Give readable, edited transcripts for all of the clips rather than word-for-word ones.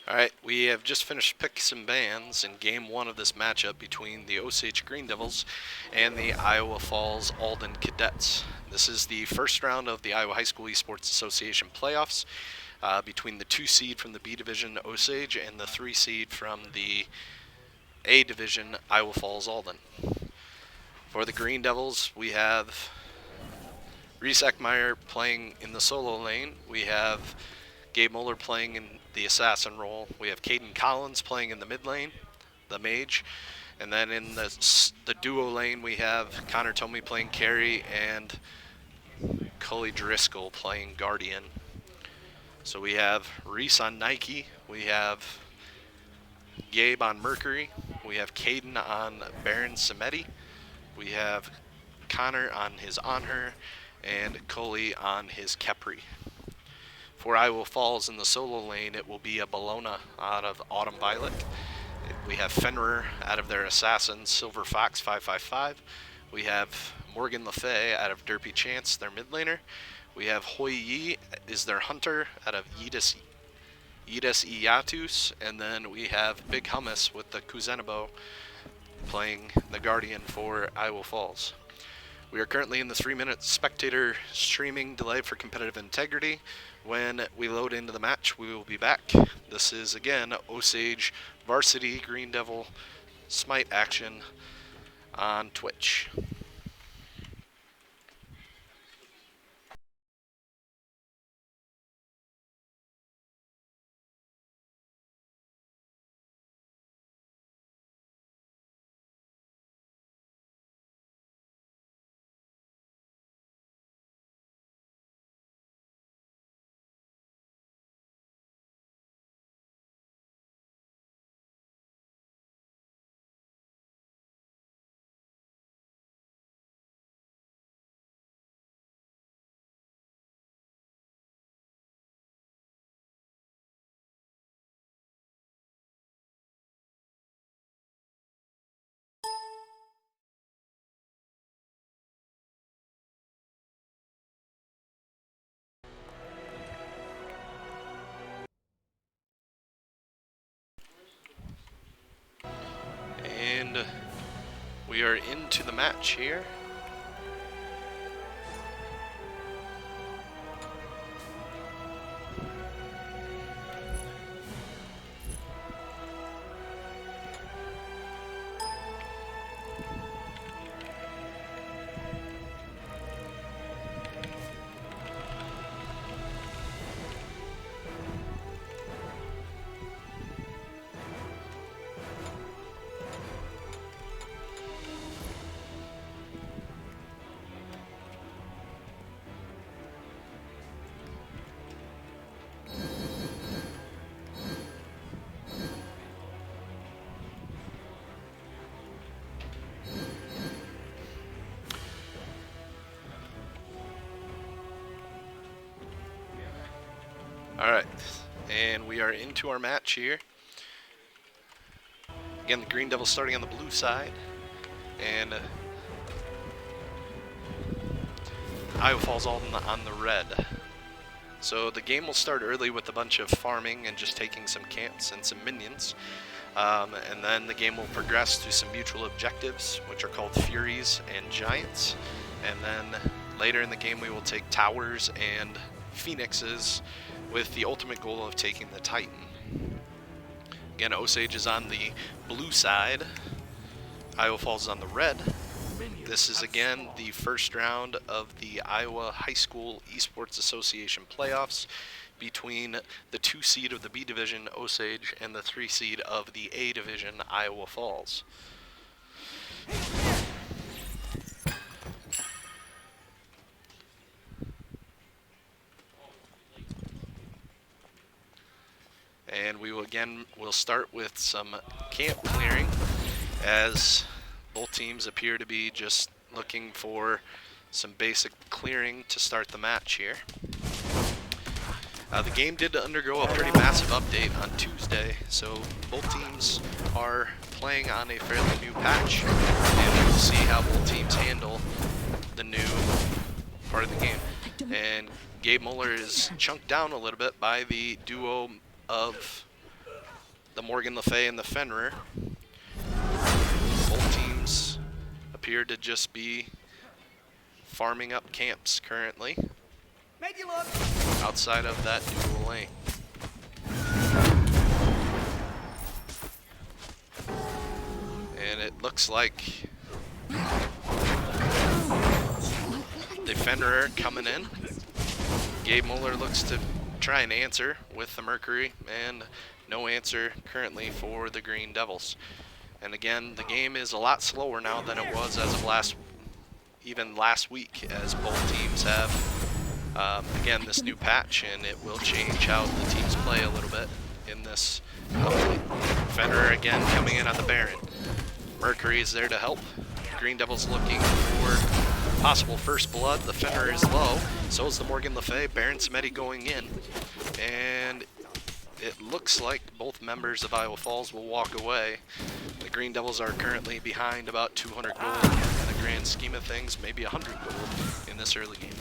Alright, we have just finished picks and bans in game one of this matchup between the Osage Green Devils and the Iowa Falls Alden Cadets. This is the first round of the Iowa High School Esports Association playoffs between the 2 seed from the B Division Osage and the 3 seed from the A Division Iowa Falls Alden. For the Green Devils, we have Reese Eckmeyer playing in the solo lane. We have Gabe Muller playing in the assassin role. We have Caden Collins playing in the mid lane, the mage. And then in the duo lane, we have Connor Tomey playing carry and Cully Driscoll playing guardian. So we have Reese on Nike. We have Gabe on Mercury. We have Caden on Baron Samedi. We have Connor on his Honor and Cully on his Kepri. For Iowa Falls in the solo lane, it will be a Bologna out of Autumn Violet. We have Fenrir out of their Assassin, Silver Fox 555. We have Morgan LaFay out of Derpy Chance, their mid laner. We have Hoi Yi is their Hunter out of Yidis Iatus. And then we have Big Hummus with the Kuzenabo playing the Guardian for Iowa Falls. We are currently in the 3-minute spectator streaming delay for competitive integrity. When we load into the match, we will be back. This is, again, Osage Varsity Green Devil SMITE action on Twitch. And we are into the match here. Alright, and we are into our match here. Again, the Green Devils starting on the blue side, and Iowa Falls Alden on the red. So the game will start early with a bunch of farming and just taking some camps and some minions. And then the game will progress to some mutual objectives, which are called Furies and Giants. And then later in the game we will take Towers and Phoenixes with the ultimate goal of taking the Titan. Again, Osage is on the blue side. Iowa Falls is on the red. This is again the first round of the Iowa High School Esports Association playoffs between the 2 seed of the B Division, Osage, and the 3 seed of the A Division, Iowa Falls. And we will we'll start with some camp clearing, as both teams appear to be just looking for some basic clearing to start the match here. The game did undergo a pretty massive update on Tuesday, so both teams are playing on a fairly new patch, and we'll see how both teams handle the new part of the game. And Gabe Muller is chunked down a little bit by the duo of the Morgan Le Fay and the Fenrir. Both teams appear to just be farming up camps currently outside of that dual lane. And it looks like the Fenrir coming in. Gabe Muller looks to try and answer with the Mercury, and no answer currently for the Green Devils. And again, the game is a lot slower now than it was as of last week, as both teams have, again, this new patch, and it will change how the teams play a little bit in this update. Fenrir again coming in on the Baron. Mercury is there to help. Green Devils looking for possible first blood. The Fenrir is low, so is the Morgan Le Fay. Baron SMITE going in, and it looks like both members of Iowa Falls will walk away. The Green Devils are currently behind about 200 gold in the grand scheme of things, maybe 100 gold in this early game.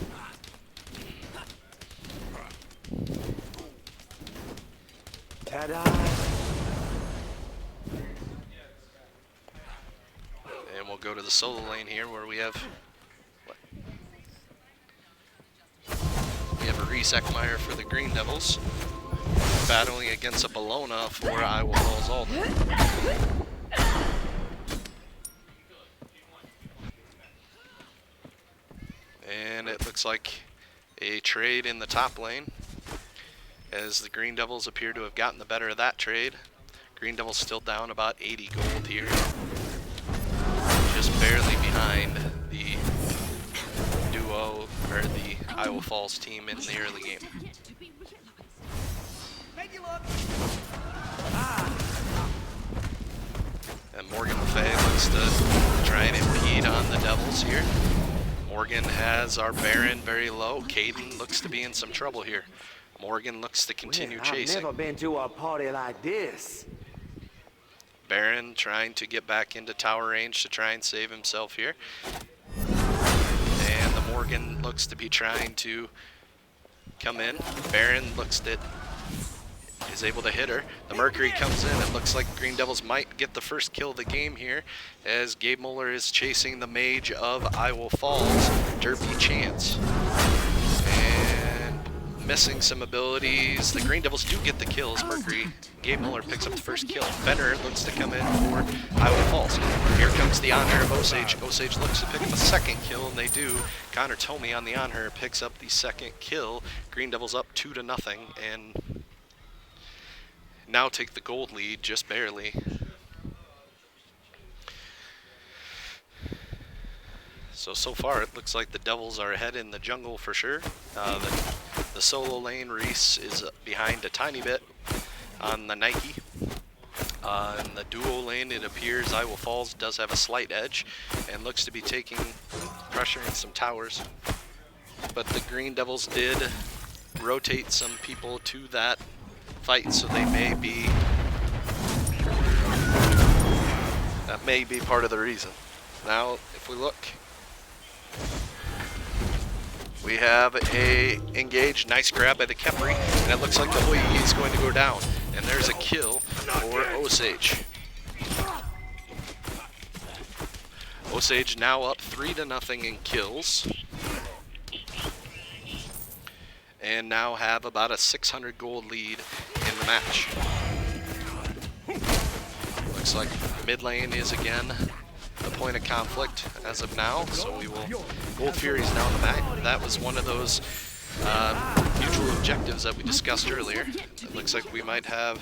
Ta-da! And we'll go to the solo lane here where we have a Reese Eckmeyer for the Green Devils, battling against a Bologna for Iowa Falls Alden. And it looks like a trade in the top lane, as the Green Devils appear to have gotten the better of that trade. Green Devils still down about 80 gold here, just barely behind the duo, or the Iowa Falls team in the early game. And Morgan Le Fay looks to try and impede on the Devils here. Morgan has our Baron very low. Caden looks to be in some trouble here. Morgan looks to continue chasing. I've never been to a party like this. Baron trying to get back into tower range to try and save himself here. And the Morgan looks to be trying to come in. Baron looks that is able to hit her. The Mercury comes in. It looks like Green Devils might get the first kill of the game here, as Gabe Muller is chasing the mage of Iowa Falls, Derpy Chance. And missing some abilities. The Green Devils do get the kills. Mercury, Gabe Muller picks up the first kill. Fenrir looks to come in for Iowa Falls. Here comes the honor of Osage. Osage looks to pick up a second kill, and they do. Connor Tomey on the honor picks up the second kill. Green Devils up 2-0, and now take the gold lead just barely. So far it looks like the Devils are ahead in the jungle for sure. The solo lane, Reese is behind a tiny bit on the Nike. In the duo lane, it appears Iowa Falls does have a slight edge and looks to be pressuring some towers. But the Green Devils did rotate some people to that fight, so that may be part of the reason. Now, if we look, we have a engage, nice grab by the Kepri, and it looks like the Hoyi is going to go down. And there's a kill for Osage. Osage now up 3-0 in kills, and now have about a 600 gold lead in the match. Looks like mid lane is again a point of conflict as of now, so we will. Gold Fury's now in the map. That was one of those mutual objectives that we discussed earlier. It looks like we might have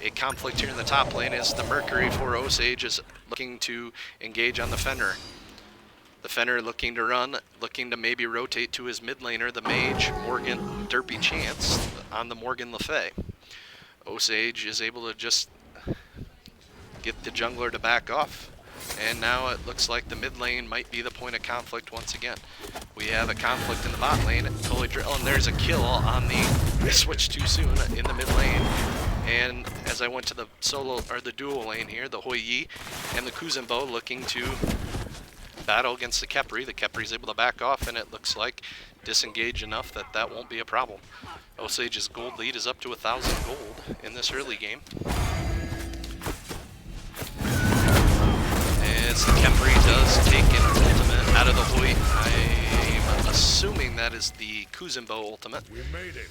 a conflict here in the top lane, as the Mercury for Osage is looking to engage on the Fenrir. The Fenrir looking to run, looking to maybe rotate to his mid laner, the mage, Morgan Derpy Chance, on the Morgan Le Fay. Osage is able to just get the jungler to back off, and now it looks like the mid lane might be the point of conflict once again. We have a conflict in the bot lane, and there's a kill on the switch too soon in the mid lane. And as I went to the the dual lane here, the Hoyi and the Kuzumbo looking to battle against the Kepri. The Kepri is able to back off, and it looks like disengage enough that that won't be a problem. Osage's gold lead is up to 1,000 gold in this early game. As the Kemri does take an ultimate out of the Hoyt. I'm assuming that is the Kuzumbo ultimate.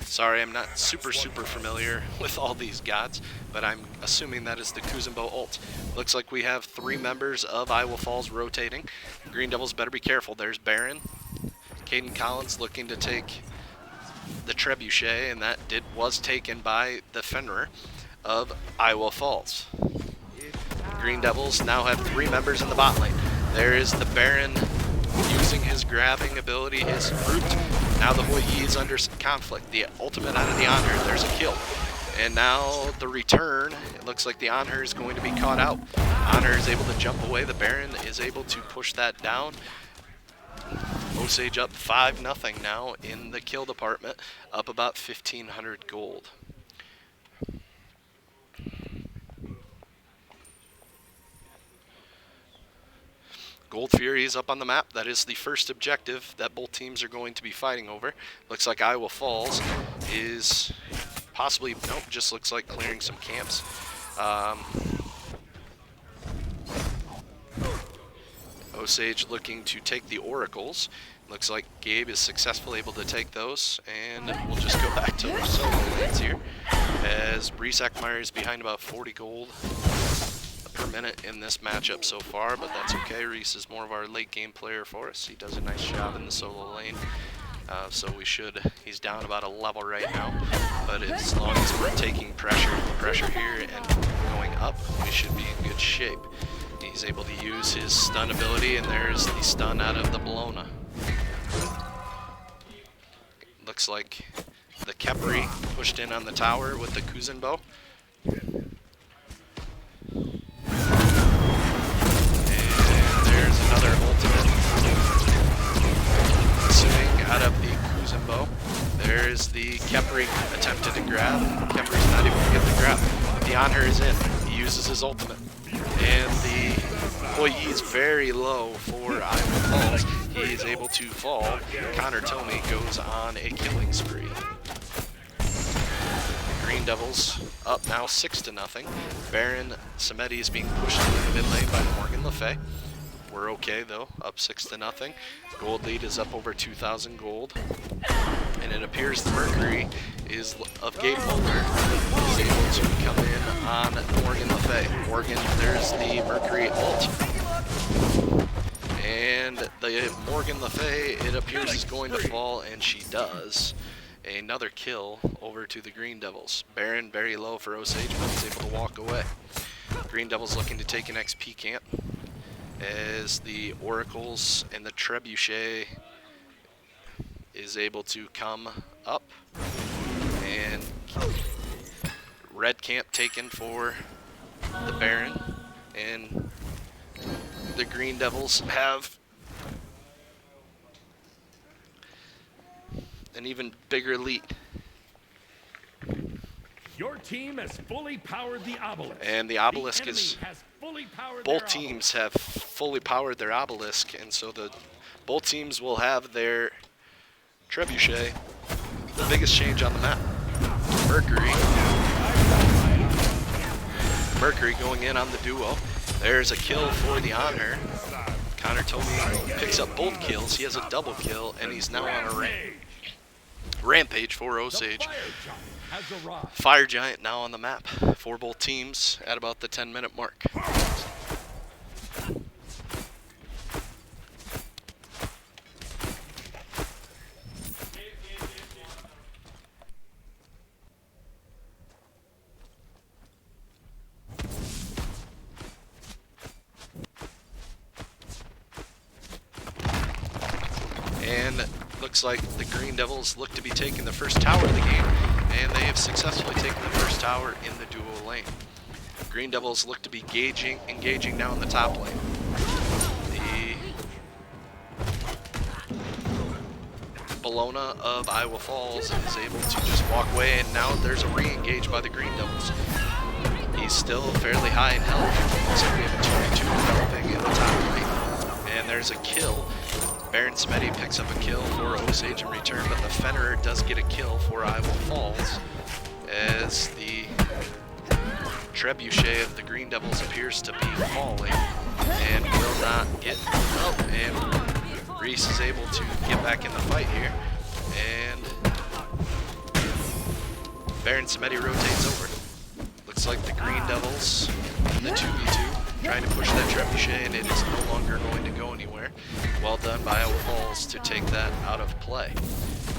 Sorry, I'm not super familiar with all these gods, but I'm assuming that is the Kuzumbo ult. Looks like we have 3 members of Iowa Falls rotating. Green Devils better be careful. There's Baron. Caden Collins looking to take the Trebuchet, and that was taken by the Fenrir of Iowa Falls. Green Devils now have 3 members in the bot lane. There is the Baron using his grabbing ability, his fruit. Now the Hoi Yi is under conflict. The ultimate out of the Anhur. There's a kill. And now the return. It looks like the Anhur is going to be caught out. Anhur is able to jump away. The Baron is able to push that down. Osage up 5-0 now in the kill department, up about 1,500 gold. Gold Fury is up on the map. That is the first objective that both teams are going to be fighting over. Looks like Iowa Falls is possibly, nope, just looks like clearing some camps. Osage looking to take the oracles. Looks like Gabe is successfully able to take those, and we'll just go back to our solo lanes here as Brees Eckmeyer is behind about 40 gold per minute in this matchup so far, but that's okay. Reese is more of our late game player for us. He does a nice job in the solo lane, so he's down about a level right now, but as long as we're taking pressure here and going up, we should be in good shape. He's able to use his stun ability, and there's the stun out of the Bologna. Looks like the Kepri pushed in on the tower with the Kuzumbo. Another ultimate swing out of the Kuzumbo. There's the Kepri attempted to grab. Kepri's not able to get the grab. The Anhur is in. He uses his ultimate. And the Hoi Yi is very low for Iowa Falls. He is able to fall. Connor Tomey goes on a killing spree. Green Devils up now 6-0. Baron Samedi is being pushed into the mid lane by Morgan Le Fay. We're okay though, up 6-0. Gold lead is up over 2,000 gold. And it appears the Mercury is of Gabe Mulder is able to come in on Morgan Le Fay. Morgan, there's the Mercury ult. And the Morgan Le Fay, it appears, is going to fall, and she does. Another kill over to the Green Devils. Baron very low for Osage, but he's able to walk away. Green Devils looking to take an XP camp as the Oracles and the Trebuchet is able to come up, and red camp taken for the Baron, and the Green Devils have an even bigger lead. Your team has fully powered the obelisk. And the obelisk both teams have fully powered their obelisk, and so both teams will have their Trebuchet. The biggest change on the map. Mercury going in on the duo. There's a kill for the Anhur. Connor Tomey picks up both kills. He has a double kill, and he's now on a rampage for Osage. Fire Giant now on the map for both teams at about the 10-minute mark. And looks like the Green Devils look to be taking the first tower of the game, and they have successfully taken the first tower in the duo lane. Green Devils look to be engaging now in the top lane. The Bologna of Iowa Falls is able to just walk away, and now there's a re-engage by the Green Devils. He's still fairly high in health. Looks like we have a 2v2 developing in the top lane. And there's a kill Baron SMITE picks up a kill for Osage in return, but the Fennerer does get a kill for Iowa Falls as the Trebuchet of the Green Devils appears to be falling and will not get up. And Reese is able to get back in the fight here. And Baron SMITE rotates over. Looks like the Green Devils in the 2v2 trying to push that Trebuchet, and it is no longer going to go anywhere. Well done by Iowa Falls to take that out of play.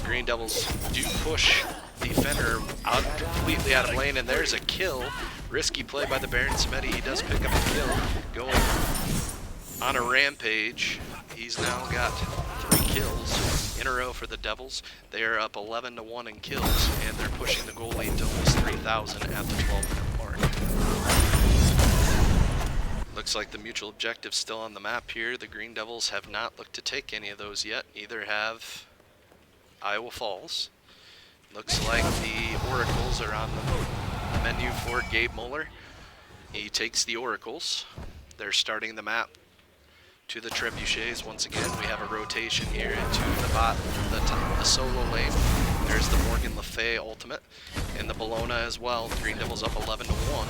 Green Devils do push the Fennerer out completely out of lane, and there's a kill. Risky play by the Baron SMITE. He does pick up a kill, going on a rampage. He's now got 3 kills in a row for the Devils. They are up 11-1 in kills, and they're pushing the goal lead to almost 3,000 at the 12-minute mark. Looks like the mutual objective's still on the map here. The Green Devils have not looked to take any of those yet. Neither have Iowa Falls. Looks like the Oracles are on the menu for Gabe Muller. He takes the Oracles. They're starting the map to the Trebuchets. Once again, we have a rotation here into the solo lane. There's the Morgan Le Fay ultimate and the Bologna as well. Green Devils up 11-1.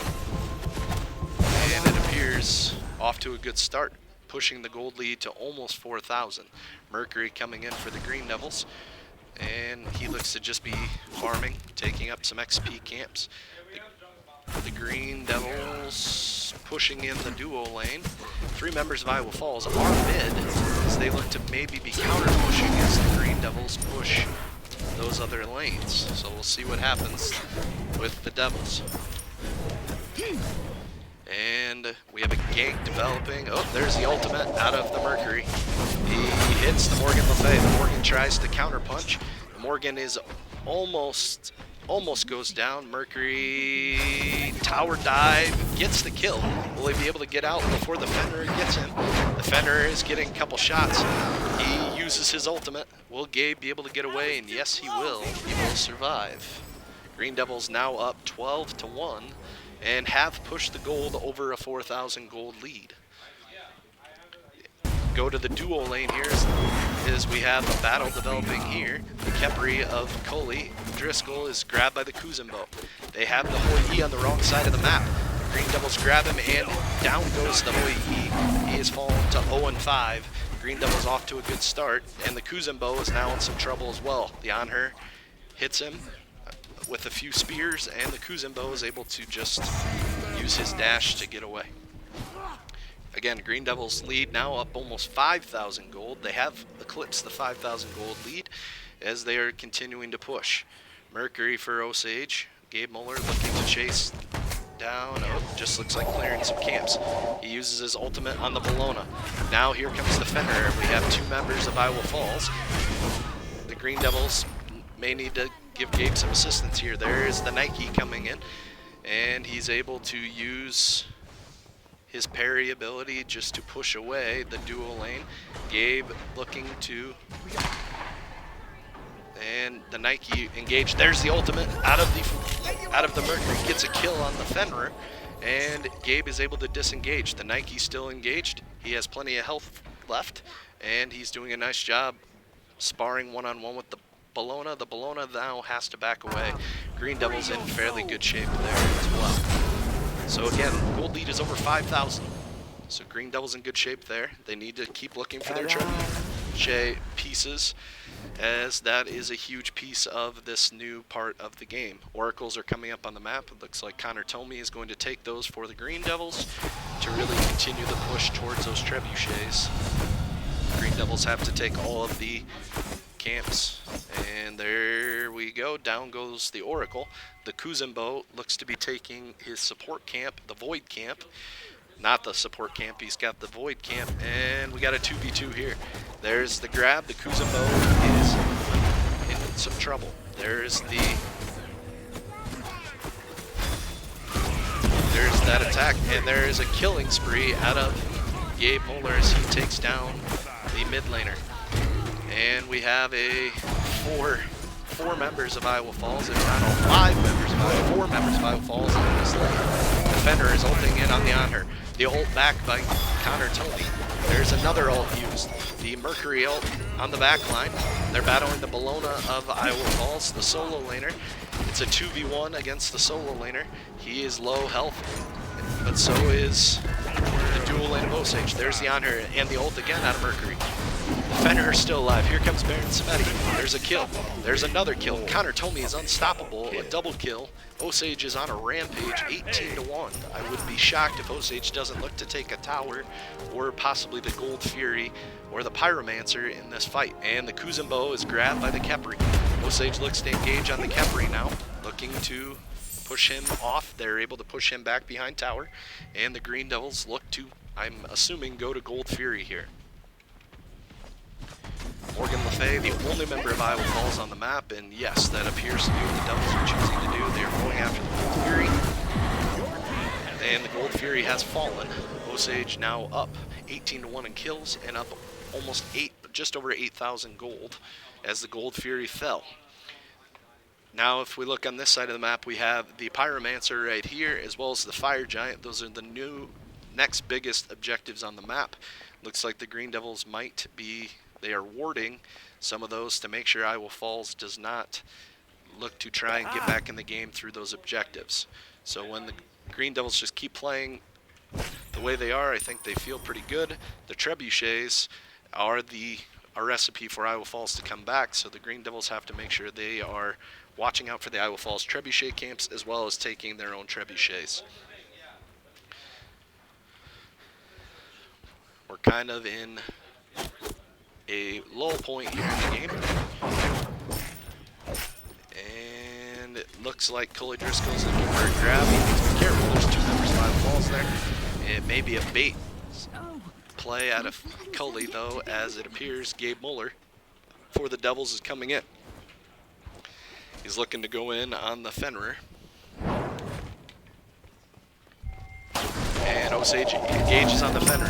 And it appears off to a good start, pushing the gold lead to almost 4,000. Mercury coming in for the Green Devils, and he looks to just be farming, taking up some XP camps. The Green Devils pushing in the duo lane. 3 members of Iowa Falls are mid, as they look to maybe be counter pushing as the Green Devils push those other lanes. So we'll see what happens with the Devils. And we have a gank developing. Oh, there's the ultimate out of the Mercury. He hits the Morgan Le Fay. The Morgan tries to counter punch. The Morgan is almost goes down. Mercury tower dive, gets the kill. Will he be able to get out before the Fennerer gets him? The Fennerer is getting a couple shots. He uses his ultimate. Will Gabe be able to get away? And yes, he will. He will survive. Green Devils now up 12-1. And have pushed the gold over a 4,000 gold lead. Go to the duo lane here as we have a battle developing here. The Kepri of Coley Driscoll is grabbed by the Kuzumbo. They have the Hoi on the wrong side of the map. The Green Devils grab him, and down goes the Hoi. He has fallen to 0-5. Green Devils off to a good start, and the Kuzumbo is now in some trouble as well. The Anher hits him with a few spears, and the Kuzumbo is able to just use his dash to get away. Again, Green Devils lead now up almost 5,000 gold. They have eclipsed the 5,000 gold lead as they are continuing to push. Mercury for Osage. Gabe Muller looking to chase down. Oh, just looks like clearing some camps. He uses his ultimate on the Bologna. Now here comes the Fennerer. We have 2 members of Iowa Falls. The Green Devils may need to give Gabe some assistance here. There is the Nike coming in, and he's able to use his parry ability just to push away the duo lane. Gabe looking to, and the Nike engaged. There's the ultimate out of the Mercury, gets a kill on the Fennerer, and Gabe is able to disengage. The Nike's still engaged. He has plenty of health left, and he's doing a nice job sparring one-on-one with the Bologna. The Bologna now has to back away. Green Devils in fairly good shape there as well. So again, gold lead is over 5,000. So Green Devils in good shape there. They need to keep looking for their trebuchet pieces, as that is a huge piece of this new part of the game. Oracles are coming up on the map. It looks like Connor Tomey is going to take those for the Green Devils to really continue the push towards those trebuchets. Green Devils have to take all of the camps, and there we go. Down goes the Oracle. The Kuzumbo looks to be taking his support camp, the Void camp. Not the support camp, he's got the Void camp, and we got a 2v2 here. There's the grab. The Kuzumbo is in some trouble. There's that attack, and there is a killing spree out of Gabe Muller as he takes down the mid laner. And we have four members of Iowa Falls, if not all 5 members of Iowa, 4 members of Iowa Falls in this lane. The Fennerer is ulting in on the Anher. The ult back by Connor Tony. There's another ult used. The Mercury ult on the back line. They're battling the Bologna of Iowa Falls, the solo laner. It's a 2v1 against the solo laner. He is low health, but so is the dual lane of Osage. There's the Honor and the ult again out of Mercury. Fenrir is still alive. Here comes Baron SMITE. There's a kill. There's another kill. Connor Tomey is unstoppable. A double kill. Osage is on a rampage, 18-1. I would be shocked if Osage doesn't look to take a tower, or possibly the Gold Fury, or the Pyromancer in this fight. And the Kuzumbo is grabbed by the Khepri. Osage looks to engage on the Khepri now, looking to push him off. They're able to push him back behind tower. And the Green Devils look to, I'm assuming, go to Gold Fury here. Morgan Le Fay, the only member of Iowa Falls on the map, and yes, that appears to be what the Devils are choosing to do. They are going after the Gold Fury, and the Gold Fury has fallen. Osage now up 18-1 in kills and up almost just over 8,000 gold as the Gold Fury fell. Now, if we look on this side of the map, we have the Pyromancer right here, as well as the Fire Giant. Those are the next biggest objectives on the map. Looks like the Green Devils might be. They are warding some of those to make sure Iowa Falls does not look to try and get back in the game through those objectives. So when the Green Devils just keep playing the way they are, I think they feel pretty good. The trebuchets are a recipe for Iowa Falls to come back, so the Green Devils have to make sure they are watching out for the Iowa Falls trebuchet camps as well as taking their own trebuchets. We're kind of in a lull point here in the game. And it looks like Cully Driscoll's looking for a grab. He needs to be careful. There's two members of Iowa Falls there. It may be a bait play out of Cully, though, as it appears Gabe Muller for the Devils is coming in. He's looking to go in on the Fenrir. And Osage engages on the Fenrir.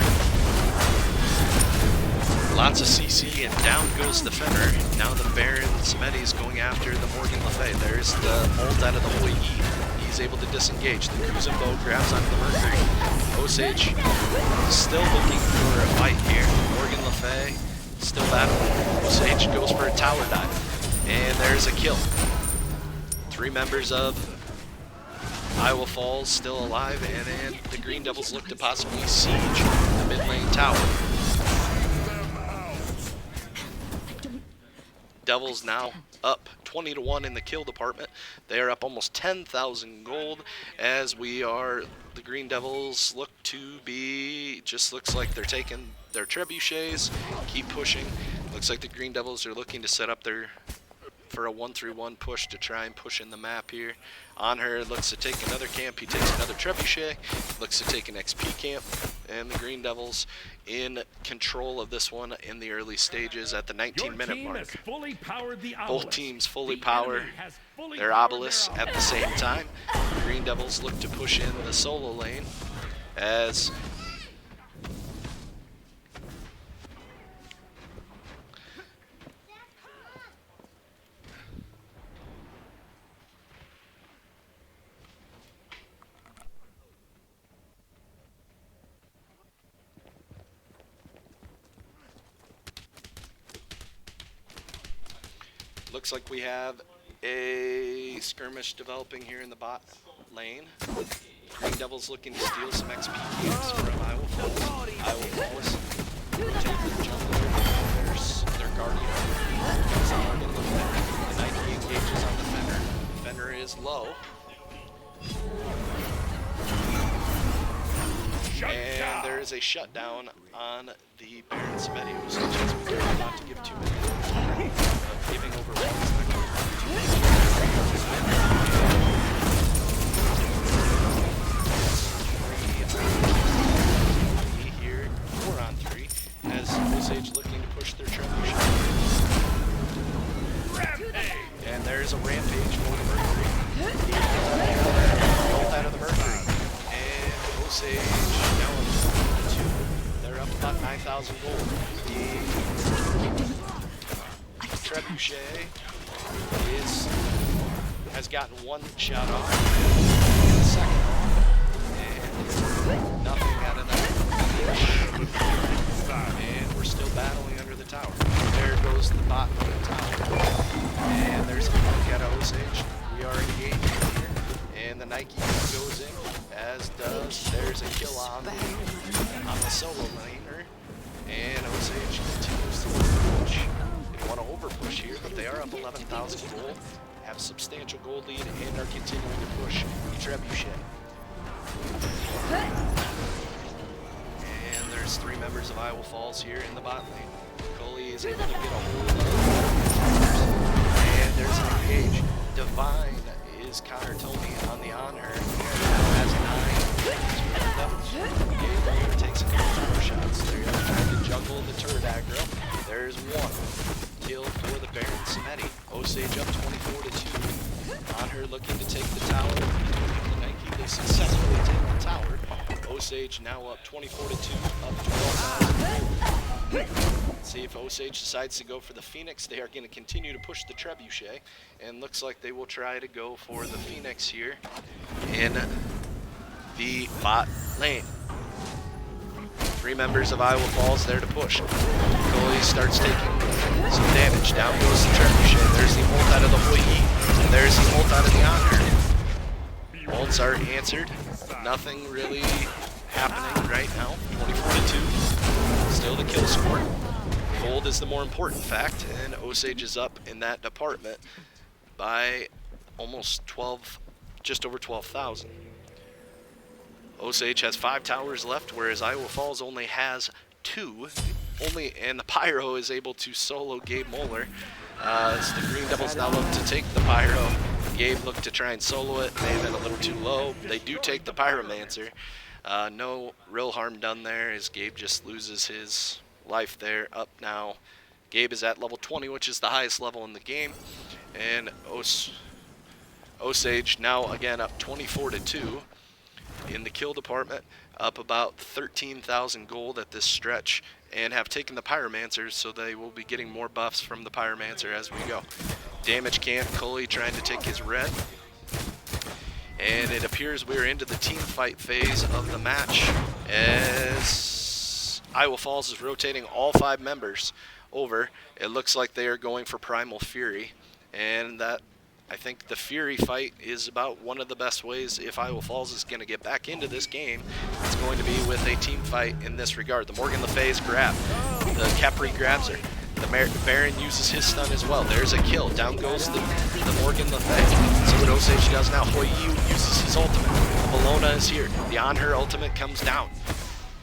Lots of CC, and down goes the Fenrir. Now the Baron SMITE is going after the Morgan Le Fay. There's the ult out of the Hoi Yi. He's able to disengage. The Kuzumbo grabs onto the Mercury. Osage still looking for a fight here. Morgan Le Fay still battling. Osage goes for a tower dive. And there's a kill. Three members of Iowa Falls still alive, and the Green Devils look to possibly siege the mid lane tower. Devils now up 20-1 in the kill department. They are up almost 10,000 gold as the Green Devils look to be, just looks like they're taking their trebuchets, keep pushing. Looks like the Green Devils are looking to set up for a 1-3-1 push to try and push in the map here. On her looks to take another camp. He takes another trebuchet, looks to take an XP camp, and the Green Devils in control of this one in the early stages at the 19-minute mark. Both teams fully power their obelisks at the same time. The Green Devils look to push in the solo lane as looks like we have a skirmish developing here in the bot lane. Green Devils looking to steal some XP camps from Iowa Falls. Iowa Falls take their jungle, their guardian. The 90 engages on the Fenrir. Fenrir is low. And there is a shutdown on the Baron SMITE, so we are not to give too many. Giving over here, 4-on-3, as Osage looking to push their trebuchet. And there's a rampage for the Mercury. Ult out of the Mercury. And Osage now up to 2. They're up about 9,000 gold. Trebuchet has gotten one shot off, second off, and nothing out of that. goes in, as does, there's a kill on the solo laner, and Osage continues to push. They want to over push here, but they are up 11,000 gold, have a substantial gold lead, and are continuing to push the Trebuchet. And there's 3 members of Iowa Falls here in the bot lane. Cully is able to get a hold of, and there's an engage. Divine is Connor Tony on the honor. Has 9. Gabe takes a couple tower shots. They're trying to juggle the turret aggro. There's 1 kill for the Baron SMITE. Osage up 24-2. On her looking to take the tower. Between Nike, they successfully take the tower. Osage now up 24-2, up 12,000. See if Osage decides to go for the Phoenix. They are going to continue to push the Trebuchet, and looks like they will try to go for the Phoenix here in the bot lane. 3 members of Iowa Falls there to push. Coley starts taking some damage. Down goes the Trebuchet. There's the ult out of the Hoi, and there's the ult out of the Honor. Ults are answered. Nothing really happening right now. 24-2. Still the kill score. Gold is the more important fact, and Osage is up in that department by almost 12, just over 12,000. Osage has 5 towers left, whereas Iowa Falls only has 2. And the Pyro is able to solo Gabe Moeller. As the Green Devils now look to take the Pyro. Gabe looked to try and solo it. May have been a little too low. They do take the Pyromancer. No real harm done there, as Gabe just loses his life there. Up now. Gabe is at level 20, which is the highest level in the game. And Osage now again up 24-2 in the kill department. Up about 13,000 gold at this stretch, and have taken the Pyromancers, so they will be getting more buffs from the Pyromancer as we go. Damage camp, Cully trying to take his red. And it appears we're into the team fight phase of the match, as Iowa Falls is rotating all 5 members over. It looks like they are going for Primal Fury, and that, I think the Fury fight is about one of the best ways if Iowa Falls is going to get back into this game. It's going to be with a team fight in this regard. The Morgan Le Fay's grab. The Capri grabs her. The Baron uses his stun as well. There's a kill. Down goes the Morgan Le Fay. See what Osage does now. Hoi uses his ultimate. Bologna is here. The On Her ultimate comes down.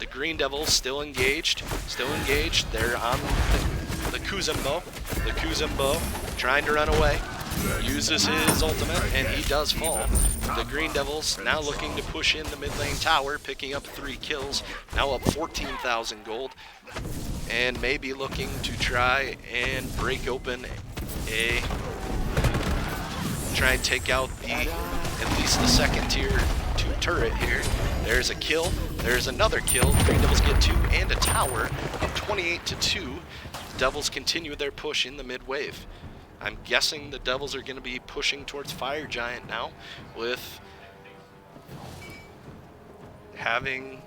The Green Devils still engaged. Still engaged. They're on the Kuzumbo. The Kuzumbo trying to run away. Uses his ultimate, and he does fall. The Green Devils now looking to push in the mid lane tower, picking up 3 kills, now up 14,000 gold, and maybe looking to try and break open try and take out at least the second tier 2 turret here. There's a kill, there's another kill. The Green Devils get 2 and a tower, up 28-2. The Devils continue their push in the mid wave. I'm guessing the Devils are going to be pushing towards Fire Giant now, with having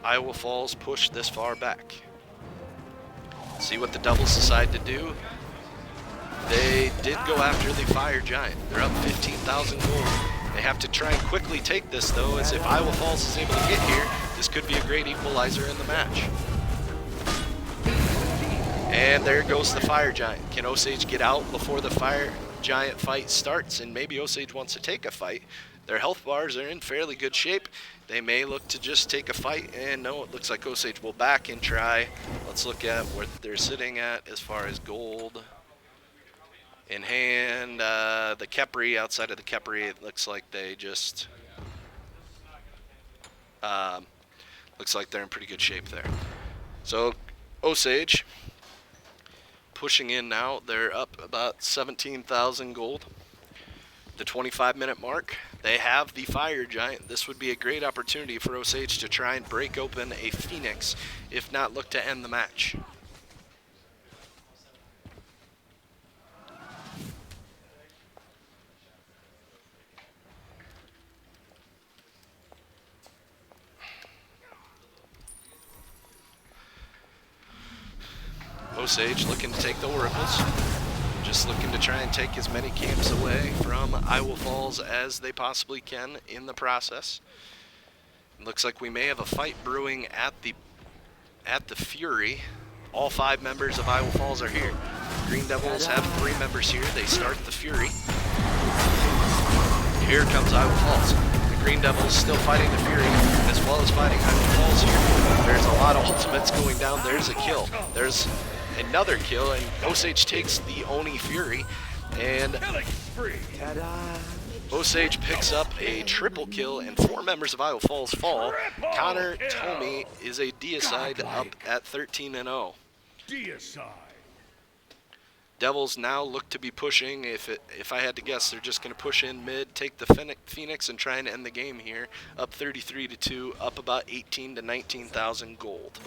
Iowa Falls push this far back. See what the Devils decide to do. They did go after the Fire Giant. They're up 15,000 gold. They have to try and quickly take this, though, as if Iowa Falls is able to get here, this could be a great equalizer in the match. And there goes the Fire Giant. Can Osage get out before the Fire Giant fight starts? And maybe Osage wants to take a fight. Their health bars are in fairly good shape. They may look to just take a fight, and no, it looks like Osage will back and try. Let's look at what they're sitting at as far as gold in hand. The Kepri, outside of the Kepri, it looks like they just looks like they're in pretty good shape there. So Osage pushing in now. They're up about 17,000 gold. The 25-minute mark. They have the Fire Giant. This would be a great opportunity for Osage to try and break open a Phoenix, if not look to end the match. Osage looking to take the Oracles. just looking to try and take as many camps away from Iowa Falls as they possibly can in the process. It looks like we may have a fight brewing at the Fury. All 5 members of Iowa Falls are here. Green Devils have 3 members here. They start the Fury. Here comes Iowa Falls. The Green Devils still fighting the Fury as well as fighting Iowa Falls here. There's a lot of ultimates going down. There's a kill. There's another kill, and Osage takes the Oni Fury, and Osage picks up a triple kill, and 4 members of Iowa Falls fall. Connor Tomey is a deicide up at 13-0. Deicide. Devils now look to be pushing. If I had to guess, they're just going to push in mid, take the Phoenix, and try and end the game here. Up 33-2, up about 18 to 19,000 gold.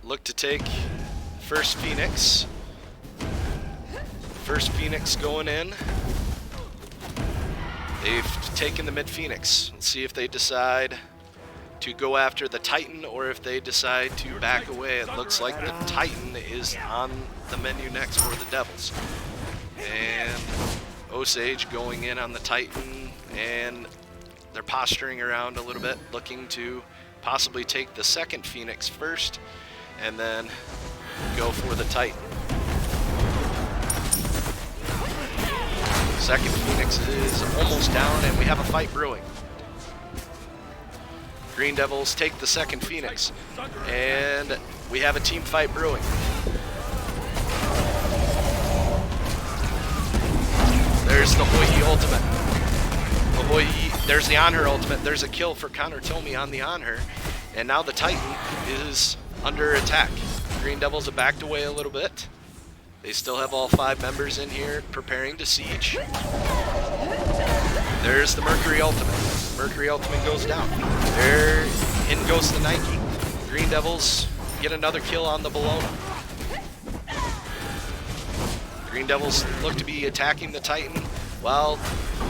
Look to take first Phoenix. First Phoenix going in. They've taken the mid Phoenix. Let's see if they decide to go after the Titan or if they decide to back away. It looks like the Titan is on the menu next for the Devils. And Osage going in on the Titan, and they're posturing around a little bit, looking to possibly take the second Phoenix first and then go for the Titan. Second Phoenix is almost down, and we have a fight brewing. Green Devils take the second Phoenix, and we have a team fight brewing. There's the Hoyi ultimate. There's the On Her ultimate. There's a kill for Connor Tomey on the On Her, and now the Titan is under attack. Green Devils have backed away a little bit. They still have all 5 members in here preparing to siege. There's the Mercury ultimate. Mercury ultimate goes down. There in goes the Nike. Green Devils get another kill on the Bologna. Green Devils look to be attacking the Titan while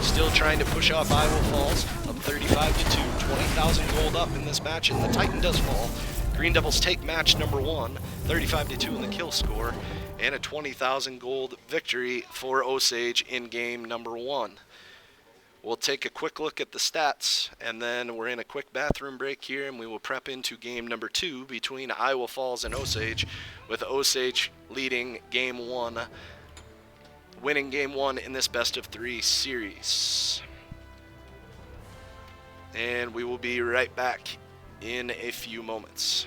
still trying to push off Iowa Falls. Up 35-2, 20,000 gold up in this match, and the Titan does fall. Green Devils take match number 1, 35-2 in the kill score, and a 20,000 gold victory for Osage in game number 1. We'll take a quick look at the stats, and then we're in a quick bathroom break here, and we will prep into game number 2 between Iowa Falls and Osage, with Osage leading game 1, winning game 1 in this best-of-3 series. And we will be right back in a few moments.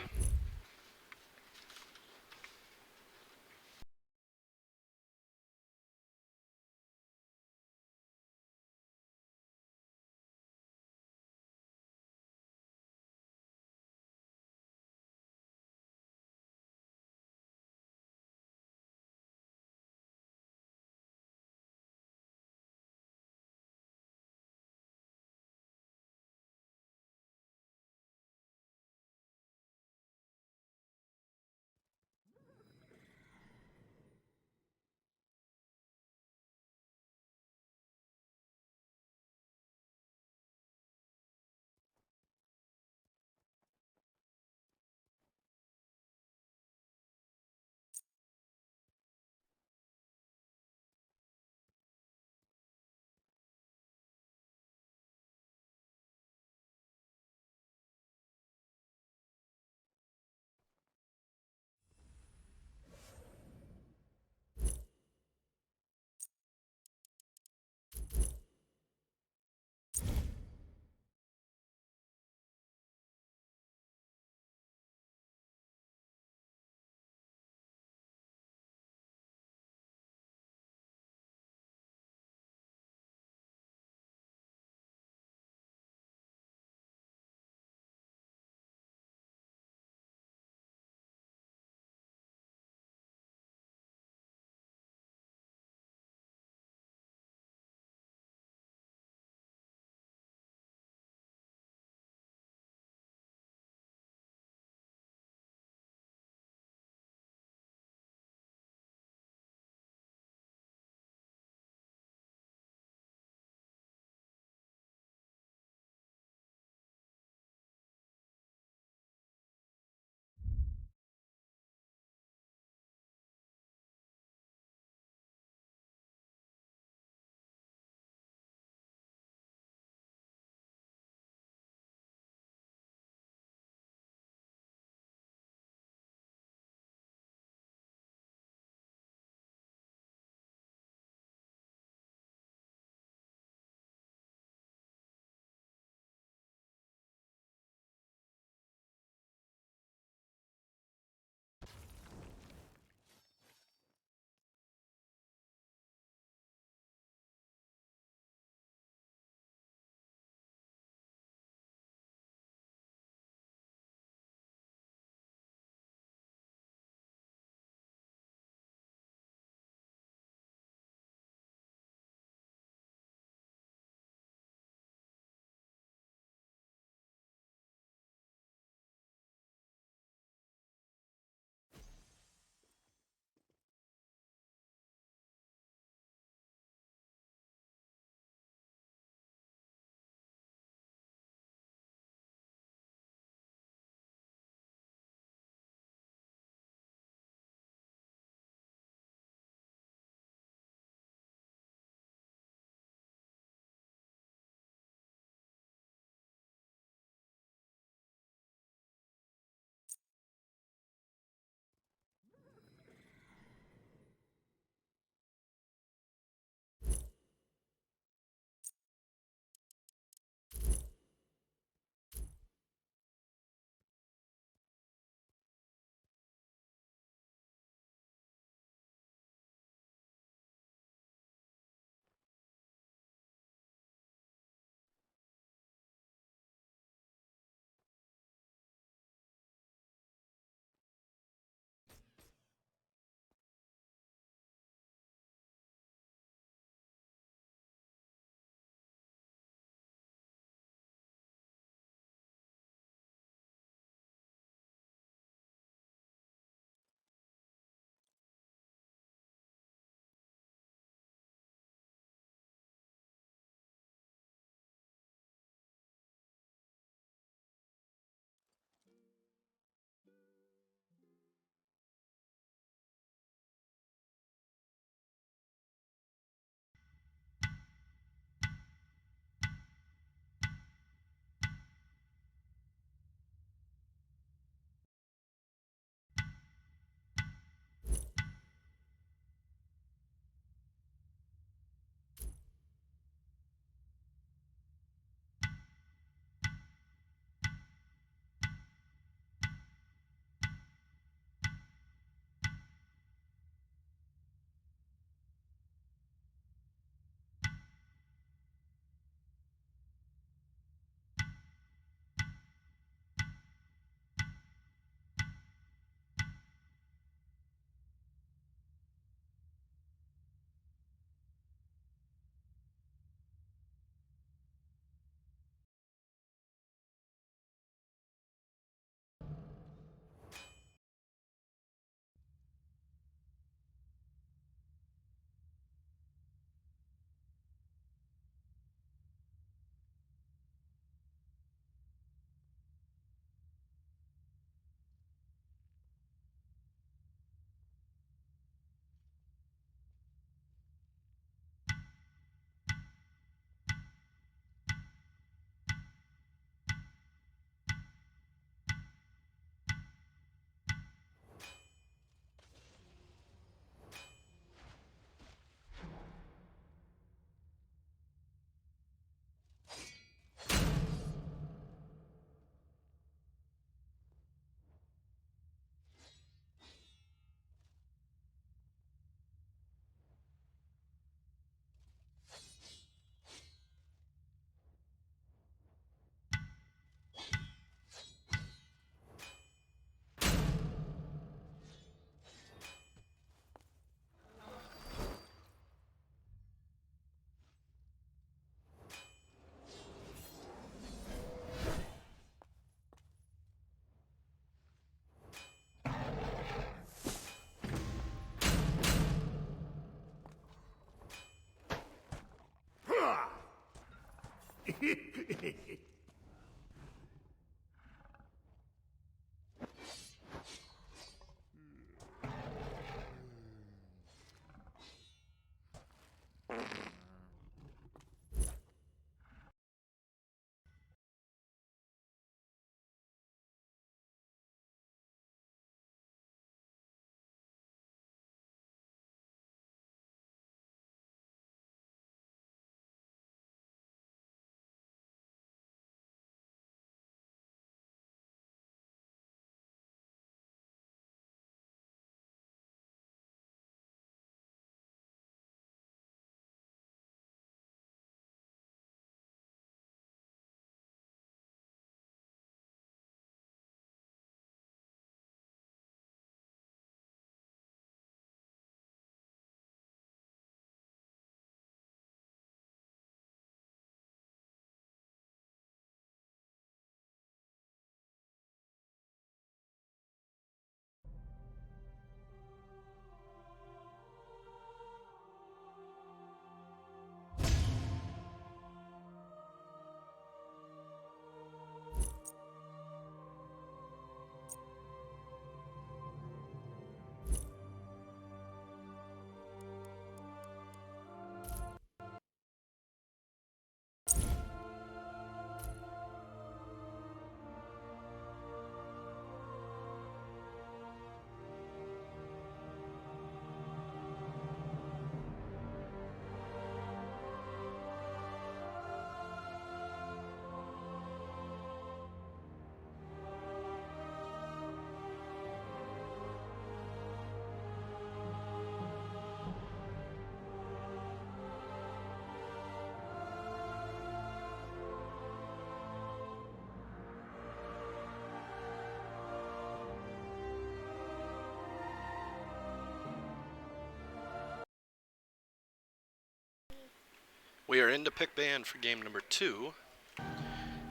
We are into pick band for game number 2,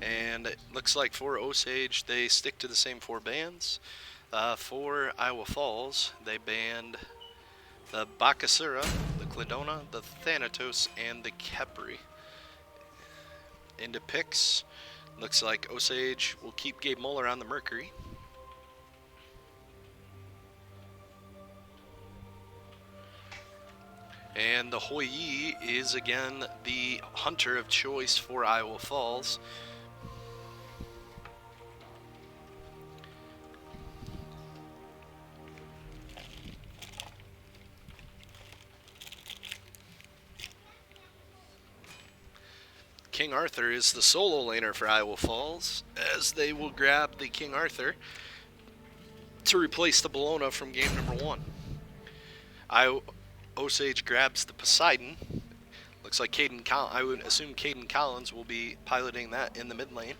and it looks like for Osage they stick to the same 4 bands. For Iowa Falls, they banned the Bakasura, the Cladona, the Thanatos, and the Kepri. Into picks, looks like Osage will keep Gabe Muller on the Mercury. And the Hoyi is again the hunter of choice for Iowa Falls. King Arthur is the solo laner for Iowa Falls, as they will grab the King Arthur to replace the Bologna from game number 1. Osage grabs the Poseidon. Looks like I would assume Caden Collins will be piloting that in the mid lane.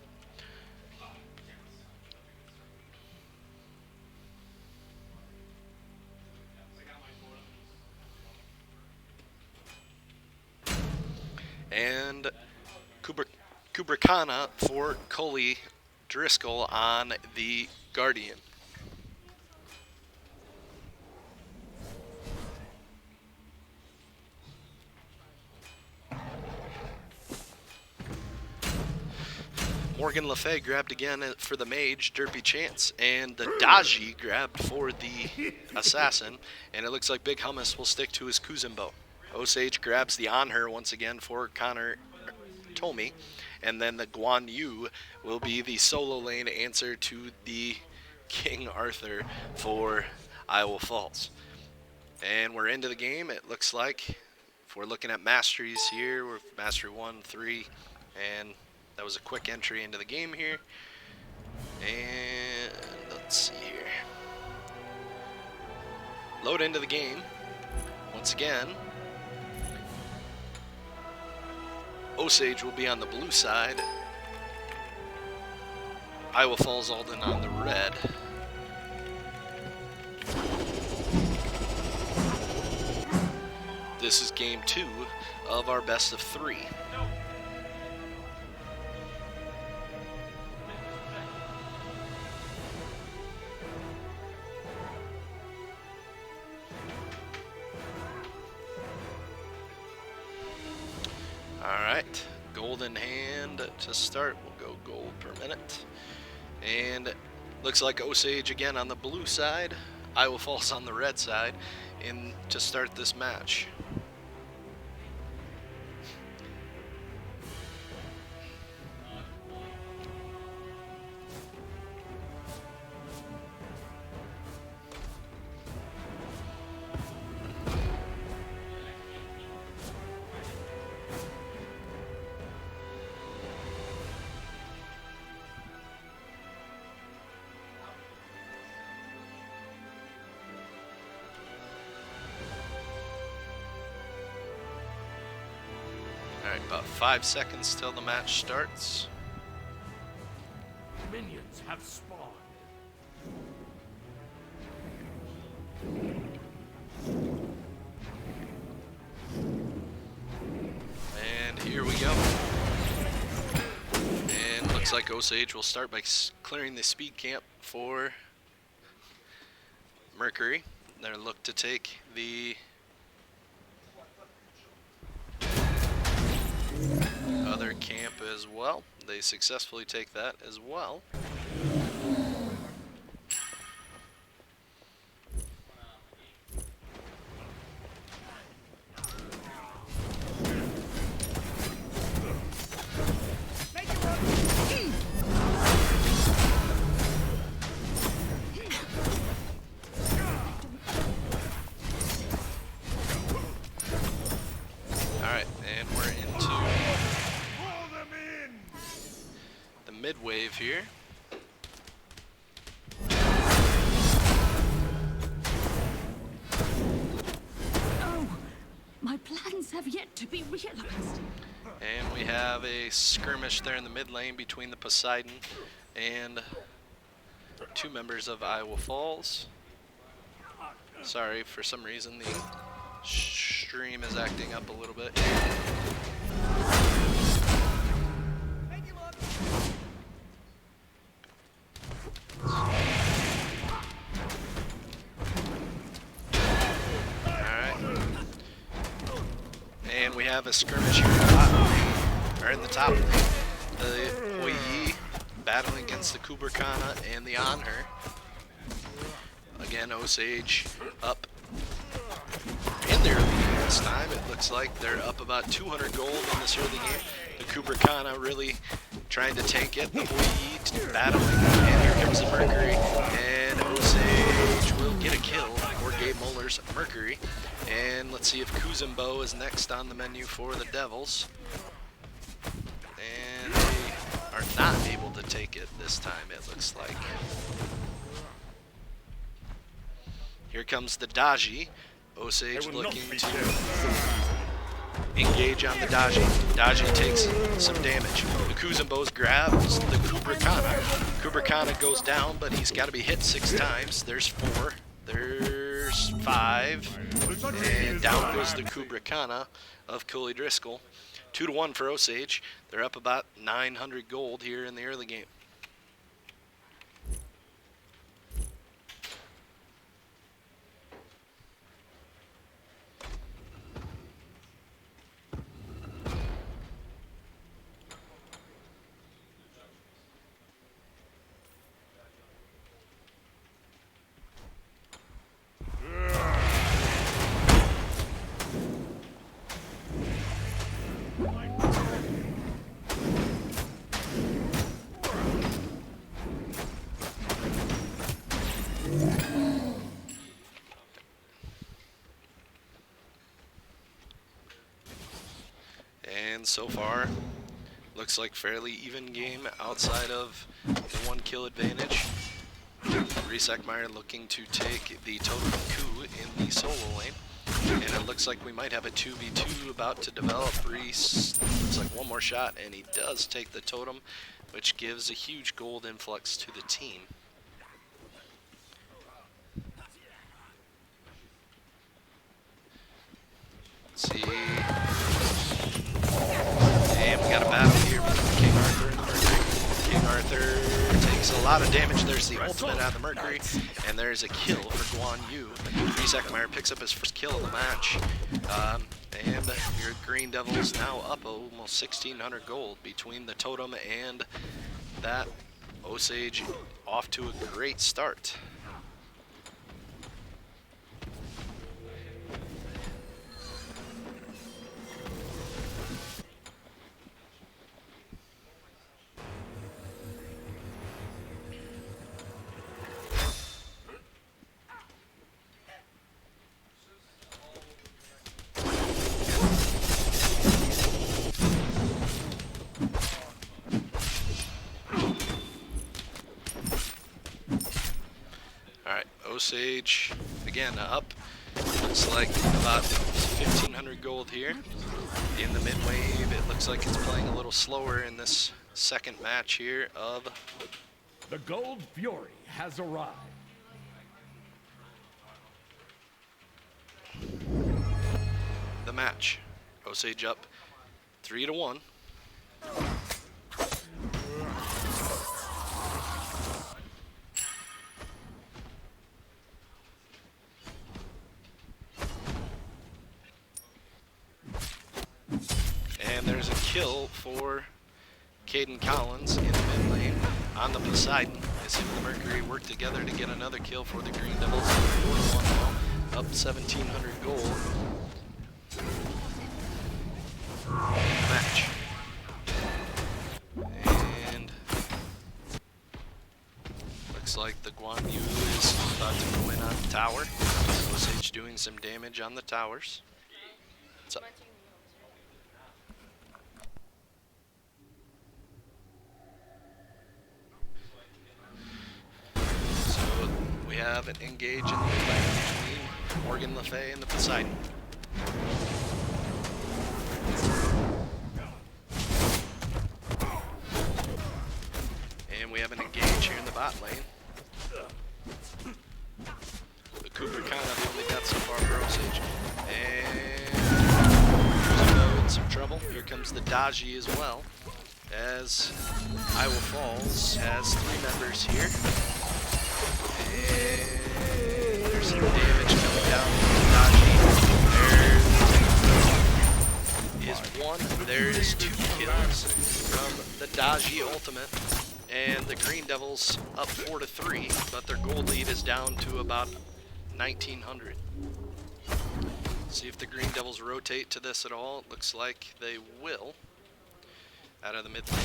And Kubrakana for Coley Driscoll on the Guardian. Morgan Le Fay grabbed again for the Mage, Derpy Chance, and the Daji grabbed for the Assassin, and it looks like Big Hummus will stick to his Kuzumbo. Osage grabs the On Her once again for Connor Tomey, and then the Guan Yu will be the solo lane answer to the King Arthur for Iowa Falls. And we're into the game, it looks like. If we're looking at masteries here, we're Mastery 1, 3, and that was a quick entry into the game here. And let's see here. Load into the game. Once again, Osage will be on the blue side. Iowa Falls Alden on the red. This is game 2 of our best of 3. Alright, gold in hand to start. We'll go gold per minute. And looks like Osage again on the blue side, Iowa Falls on the red side, in to start this match. Alright, about 5 seconds till the match starts. Minions have spawned. And here we go. And looks like Osage will start by clearing the speed camp for Mercury. They'll look to take the other camp as well. They successfully take that as well. Alright, and we're into the mid-wave here. Oh, my plans have yet to be realized. And we have a skirmish there in the mid lane between the Poseidon and 2 members of Iowa Falls. Sorry, for some reason the stream is acting up a little bit. And we have a skirmish here in the top lane. The Oyi battling against the Kubrikana and the Honor. Again, Osage up in the early game this time. It looks like they're up about 200 gold in this early game. The Kubrikana really trying to tank it. The Oyi battling. And here comes the Mercury. And Osage will get a kill for Gabe Muller's Mercury. And let's see if Kuzumbo is next on the menu for the Devils. And they are not able to take it this time, it looks like. Here comes the Daji. Osage looking to engage on the Daji. Daji takes some damage. The Kuzumbo's grabs the Kubrikana. Kubrikana goes down, but he's got to be hit 6 times. There's 4. There's 5. And down goes the Kubrikana of Cooley Driscoll. 2-1 for Osage. They're up about 900 gold here in the early game. And so far, looks like fairly even game outside of the 1 kill advantage. Resekmeyer looking to take the totem coup in the solo lane. And it looks like we might have a 2v2 about to develop. Reese looks like one more shot, and he does take the totem, which gives a huge gold influx to the team. Let's see. And we got a battle here between King Arthur and the Mercury. King Arthur takes a lot of damage. There's the ultimate out of the Mercury. And there's a kill for Guan Yu. Meyer picks up his first kill of the match. And your Green Devils now up almost 1,600 gold between the totem and that. Osage off to a great start. Osage again up. Looks like about 1,500 gold here. In the mid wave, it looks like it's playing a little slower in this second match here of the Gold Fury has arrived. The match. Osage up 3-1. And there's a kill for Caden Collins in the mid lane on the Poseidon. As him and the Mercury work together to get another kill for the Green Devils. 4-1, up 1,700 gold. Match. And looks like the Guan Yu is about to go in on the tower. Osage doing some damage on the towers. What's up? We have an engage in the fight between Morgan Le Fay and the Poseidon. And we have an engage here in the bot lane. The Cooper kind of the only death so far for Osage. And there's in some trouble. Here comes the Daji as well, as Iowa Falls has 3 members here. And there's some damage coming down from the Daji. There is 1. There is 2 kills from the Daji ultimate. And the Green Devils up 4-3, but their gold lead is down to about 1,900. See if the Green Devils rotate to this at all. It looks like they will. Out of the mid lane.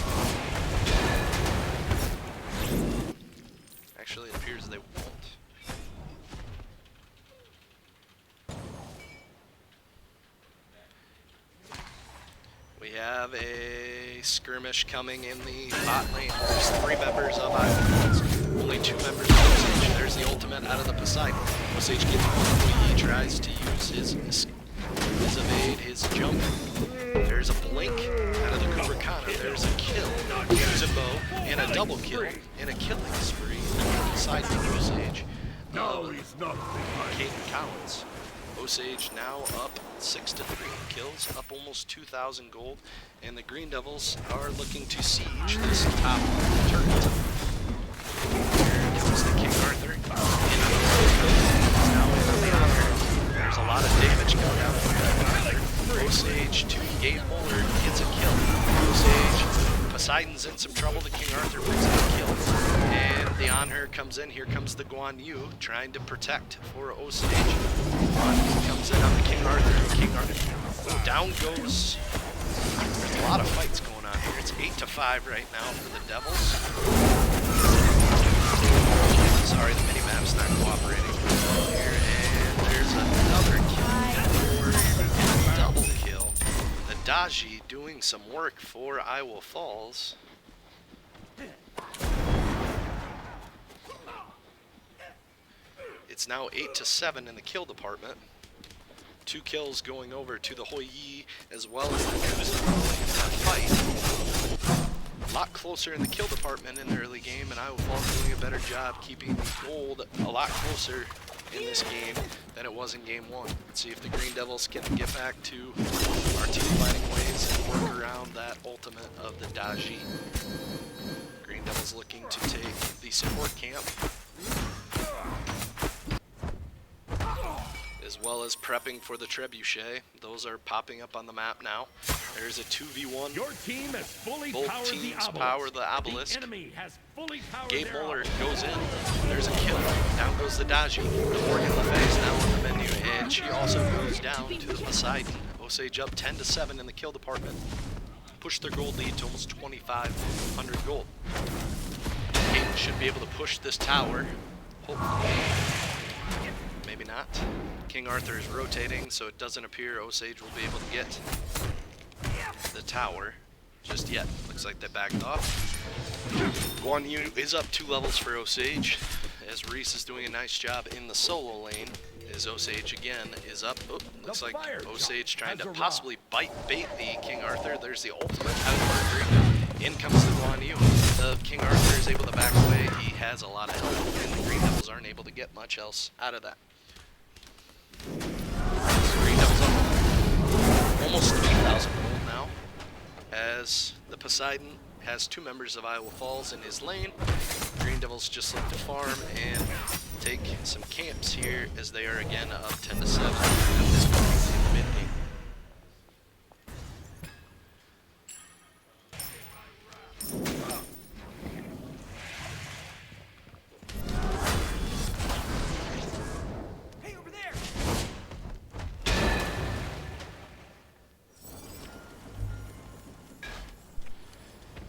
Actually, it appears they won't. We have a skirmish coming in the bot lane. There's 3 members of Iowa Falls. Only 2 members of Osage. There's the ultimate out of the Poseidon. Osage gets one. He tries to use his evade, his jump. There's a blink out of the Kubrakana. There's a kill. Use a bow and a double kill and a killing spree inside the Osage. No, he's not behind. Caden Collins. Osage now up 6-3 kills, up almost 2,000 gold, and the Green Devils are looking to siege this top turret. Here comes the King Arthur. Now in the honor. There's a lot of damage coming out from that Arthur. Osage to Gabe Muller gets a kill. Osage, Poseidon's in some trouble. The King Arthur picks up a kill. And the on her comes in. Here comes the Guan Yu trying to protect for Osage. Guan Yu comes in on the King Arthur. King Arthur down goes. There's a lot of fights going on here. It's 8-5 right now for the Devils. Sorry, the mini-map's not cooperating here. And there's another kill. Double kill. The Daji doing some work for Iowa Falls. It's now 8-7 in the kill department. 2 kills going over to the Hoi Yi as well as the Kuzma in that fight. A lot closer in the kill department in the early game, and Iowa Falls doing a better job keeping the gold a lot closer in this game than it was in game 1. Let's see if the Green Devils can get back to our team fighting ways and work around that ultimate of the Daji. Green Devils looking to take the support camp. as well as prepping for the trebuchet. Those are popping up on the map now. There's a 2v1. Your team has fully Both powered the teams obelisk. power the obelisk. The enemy has fully powered Gabe their Muller obelisk. goes in. There's a kill. Down goes the Daji. The Morgan Le Fay is now on the menu, and she also goes down to the Poseidon. Osage up 10-7 in the kill department. Push their gold lead to almost 2,500 gold. Hayden should be able to push this tower. Hopefully. Maybe not. King Arthur is rotating, so it doesn't appear Osage will be able to get the tower just yet. Looks like they backed off. Guan Yu is up 2 levels for Osage, as Reese is doing a nice job in the solo lane. As Osage again is up. Oh, looks like Osage trying to possibly bait the King Arthur. There's the ultimate out of Mercury. In comes the Guan Yu. The King Arthur is able to back away. He has a lot of health, and the Green Devils aren't able to get much else out of that. So Green Devils up almost 3,000 gold now, as the Poseidon has 2 members of Iowa Falls in his lane. Green Devils just look to farm and take some camps here, as they are again up 10-7 at this point in the mid game. Hey, over there!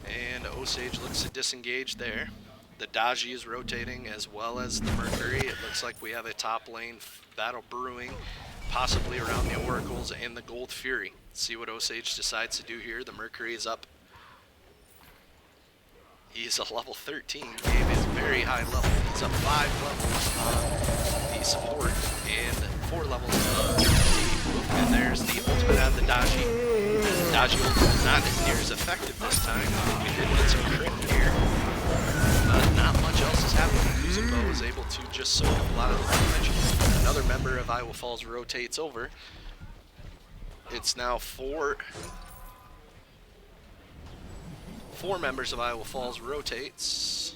And Osage looks to disengage there. The Daji is rotating, as well as the Mercury. It looks like we have a top lane battle brewing, possibly around the Oracles and the Gold Fury. Let's see what Osage decides to do here. The Mercury is up. He is a level 13. Gabe is very high level. He's up 5 levels on the support and 4 levels of the. And there's the ultimate out of the Daji. The Daji ultimate not near as effective this time. We did get some crit here, but not much else is happening. Kuzenbo is able to just soak up a lot of the damage. Another member of Iowa Falls rotates over. It's now 4 members of Iowa Falls rotates.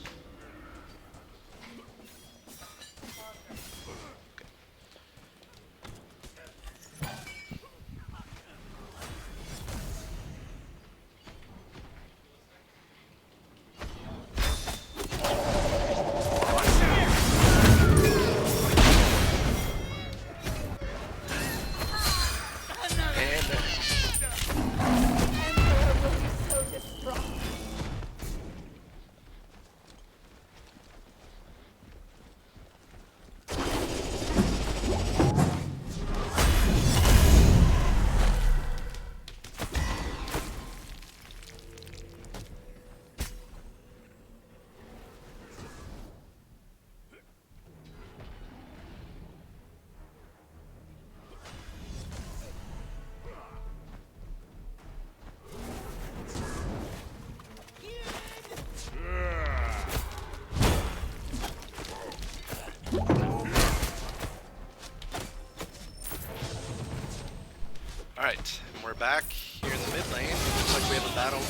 Alright, and we're back here in the mid lane. Looks like we have a battle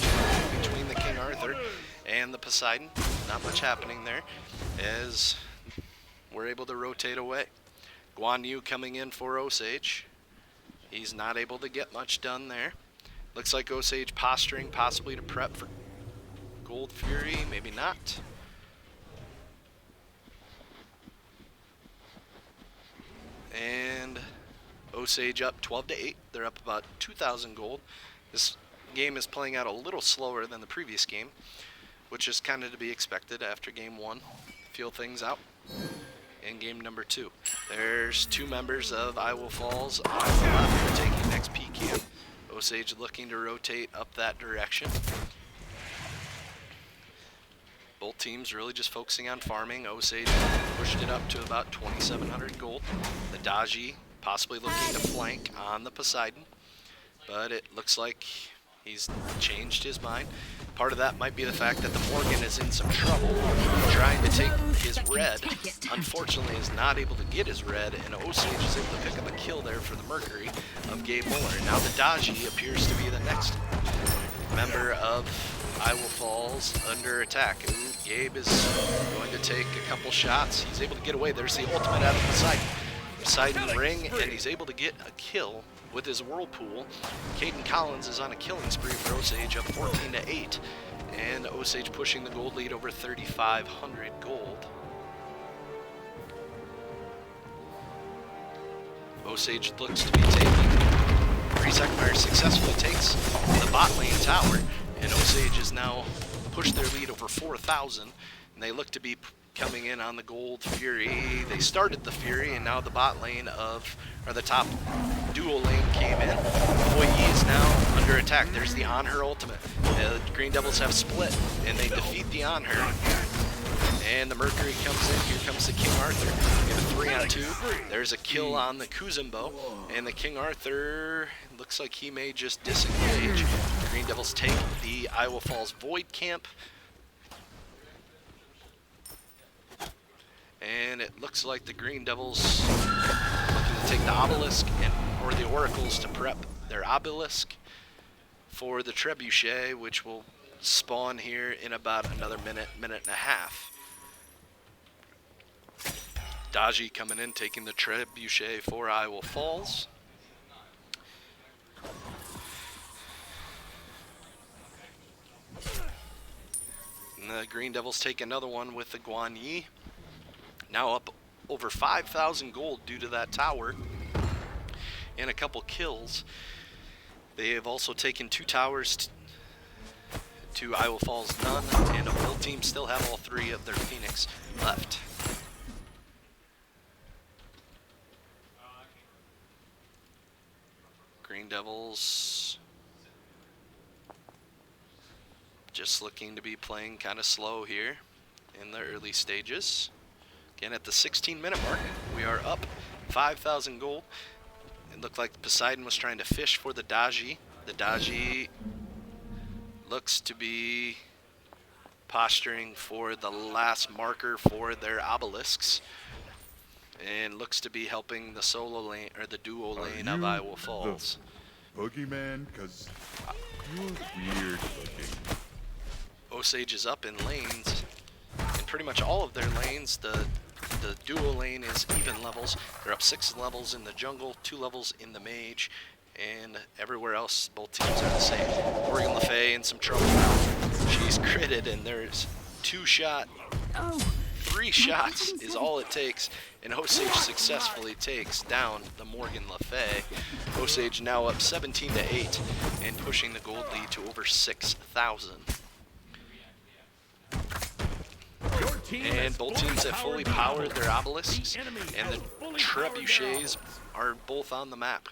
between the King Arthur and the Poseidon. Not much happening there, as we're able to rotate away. Guan Yu coming in for Osage. He's not able to get much done there. Looks like Osage posturing possibly to prep for Gold Fury, maybe not. And Osage up 12-8. They're up about 2,000 gold. This game is playing out a little slower than the previous game, which is kind of to be expected after game 1. Feel things out. In game number 2, there's 2 members of Iowa Falls on the left taking XP camp. Osage looking to rotate up that direction. Both teams really just focusing on farming. Osage pushed it up to about 2,700 gold. The Daji possibly looking to flank on the Poseidon, but it looks like he's changed his mind. Part of that might be the fact that the Morgan is in some trouble trying to take his red. Unfortunately, is not able to get his red, and Osage is able to pick up a kill there for the Mercury of Gabe Muller. Now the Daji appears to be the next member of Iowa Falls under attack. Ooh, Gabe is going to take a couple shots. He's able to get away. There's the ultimate out of the side. Poseidon ring, and he's able to get a kill with his whirlpool. Caden Collins is on a killing spree for Osage, up 14-8, and Osage pushing the gold lead over 3,500 gold. Osage looks to be taking. Resekmeyer successfully takes the bot lane tower, and Osage has now pushed their lead over 4,000, and they look to be coming in on the gold Fury. They started the Fury, and now the bot lane or the top dual lane came in. Hoi Yi is now under attack. There's the On Her ultimate. The Green Devils have split, and they defeat the On Her. And the Mercury comes in. Here comes the King Arthur. We have a 3-on-2. There's a kill on the Kuzumbo. And the King Arthur looks like he may just disengage. The Green Devils take the Iowa Falls Void Camp. And it looks like the Green Devils looking to take the Obelisk or the Oracles to prep their Obelisk for the Trebuchet, which will spawn here in about another minute and a half. Daji coming in, taking the Trebuchet for Iowa Falls. And the Green Devils take another one with the Guan Yi. Now up over 5,000 gold due to that tower and a couple kills. They have also taken 2 towers to Iowa Falls none, and both teams still have all 3 of their Phoenix left. Green Devils just looking to be playing kind of slow here in the early stages. Again, at the 16-minute mark, we are up 5,000 gold. It looked like Poseidon was trying to fish for the Daji. The Daji looks to be posturing for the last marker for their obelisks, and looks to be helping the solo lane or the duo lane of Iowa Falls. Boogeyman, cause you're weird looking. Osage is up in lanes, and pretty much all of their lanes, the duo lane is even levels. They're up 6 levels in the jungle, 2 levels in the mage, and everywhere else, both teams are the same. Morgan Le Fay in some trouble now. She's critted, and there's 2-shot. 3 shots is all it takes, and Osage successfully takes down the Morgan Le Fay. Osage now up 17-8 and pushing the gold lead to over 6,000. And both teams have fully powered their obelisks, and the trebuchets are both on the map.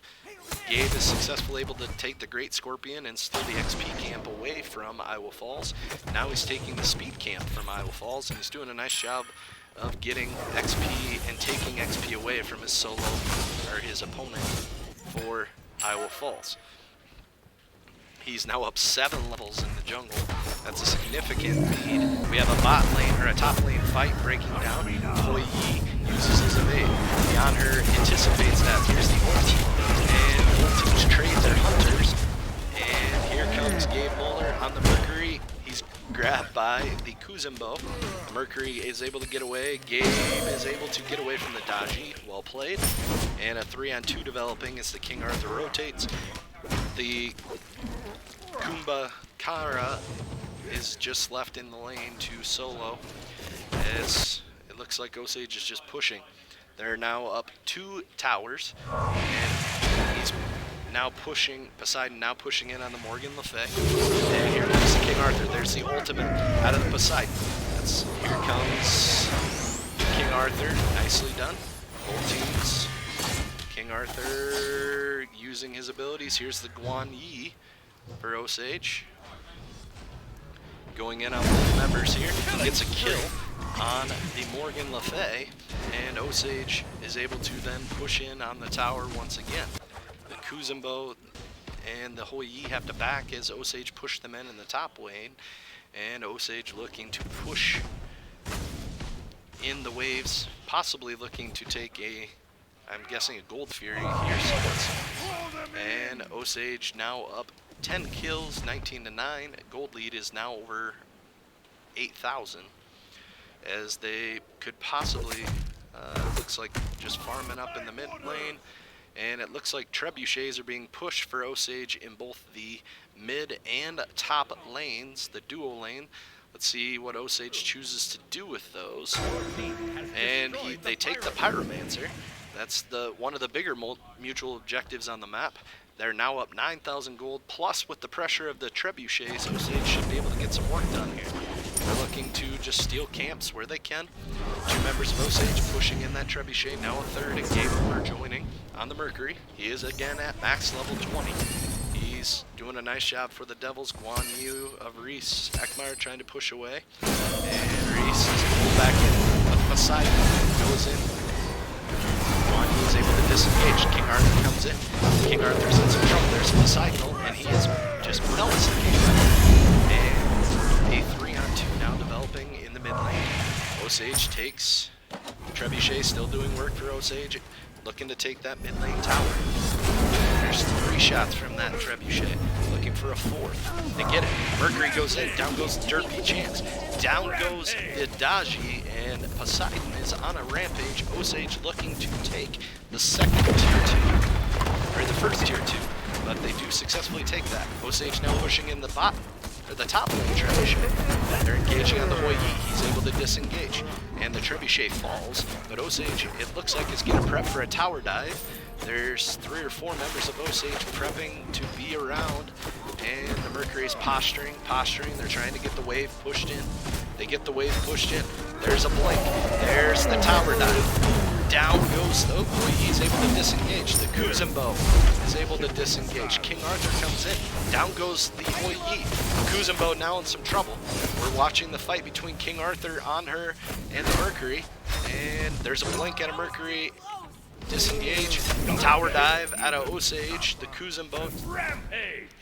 Gabe is successfully able to take the Great Scorpion and steal the XP camp away from Iowa Falls. Now he's taking the speed camp from Iowa Falls, and he's doing a nice job of getting XP and taking XP away from his solo, or his opponent, for Iowa Falls. He's now up 7 levels in the jungle. That's a significant lead. We have a bot lane, or a top lane fight breaking down. Hoi Yi uses his evade. The On Her anticipates that. Here's the ult, and both teams trade their hunters. And here comes Gabe Muller on the Mercury. He's grabbed by the Kuzumbo. The Mercury is able to get away. Gabe is able to get away from the Daji. Well played. And a 3-on-2 developing as the King Arthur rotates. The Kumbhakara is just left in the lane to solo, as it looks like Osage is just pushing. They're now up 2 towers, and he's now pushing, Poseidon now pushing in on the Morgan Le Fay. And here comes the King Arthur. There's the ultimate out of the Poseidon. Here comes King Arthur. Nicely done. Both teams. King Arthur using his abilities. Here's the Guan Yi for Osage. Going in on both members here. Gets a kill on the Morgan Le Fay, and Osage is able to then push in on the tower once again. The Kuzumbo and the Hoi Yi have to back as Osage push them in the top lane, and Osage looking to push in the waves, possibly looking to take a, I'm guessing, a Gold Fury here. And Osage now up 10 kills, 19-9. Gold lead is now over 8,000, as they could possibly Looks like just farming up in the mid lane. And it looks like trebuchets are being pushed for Osage in both the mid and top lanes, the duo lane. Let's see what Osage chooses to do with those. And they take the Pyromancer. That's one of the bigger mutual objectives on the map. They're now up 9,000 gold, plus with the pressure of the trebuchets, Osage should be able to get some work done here. They're looking to just steal camps where they can. 2 members of Osage pushing in that trebuchet, now a third, and Game Over joining on the Mercury. He is again at max level 20. He's doing a nice job for the Devils. Guan Yu of Reese, Ekmeyer trying to push away. And Reese is pulled back in, but Poseidon goes in. Guan Yu is able to disengage. King Arthur comes in. King Arthur's in some trouble. There's Poseidon, and he is just melts the King Arthur. And a 3-on-2 now developing in the mid lane. Osage takes Trebuchet, still doing work for Osage, looking to take that mid lane tower. There's 3 shots from that Trebuchet, looking for a 4th. They get it. Mercury goes in, down goes Derpy Chance, down goes Idaji, and Poseidon is on a rampage. Osage looking to take the second tier 2, or the first tier 2, but they do successfully take that. Osage now pushing in the bottom, or the top lane Trebuchet. They're engaging on the Hoi Yi. He's able to disengage, and the Trebuchet falls, but Osage, it looks like, is going to prep for a tower dive. There's 3 or 4 members of Osage prepping to be around, and the Mercury is posturing. They're trying to get the wave pushed in. They get the wave pushed in. There's a blink. There's the tower dive. Down goes the he's able to disengage. The Kuzumbo is able to disengage. King Arthur comes in. Down goes the Hoi Yi. Kuzumbo now in some trouble. We're watching the fight between King Arthur on her and the Mercury, and there's a blink at a Mercury. Disengage, tower dive out of Osage, the Kuzumbo,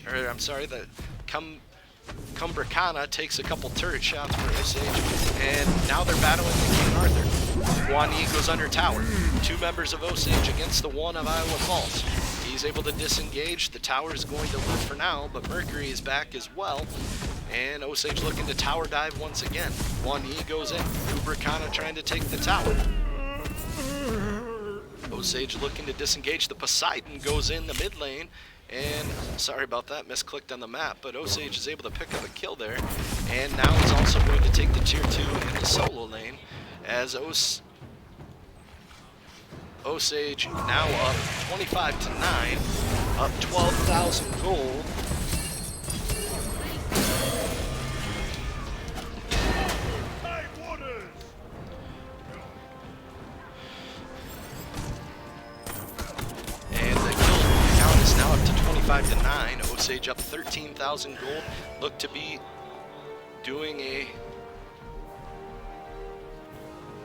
or I'm sorry, the Kumbracana takes a couple turret shots for Osage, and now they're battling the King Arthur. Guan Yi goes under tower, 2 members of Osage against the 1 of Iowa Falls. He's able to disengage, the tower is going to live for now, but Mercury is back as well, and Osage looking to tower dive once again. Guan Yi goes in, Kumbracana trying to take the tower. Osage looking to disengage. The Poseidon goes in the mid lane, and sorry about that, misclicked on the map, but Osage is able to pick up a kill there, and now is also going to take the tier 2 in the solo lane, as Osage now up 25 to 9, up 12,000 gold. Now up to 25 to 9. Osage up 13,000 gold. Look to be doing a...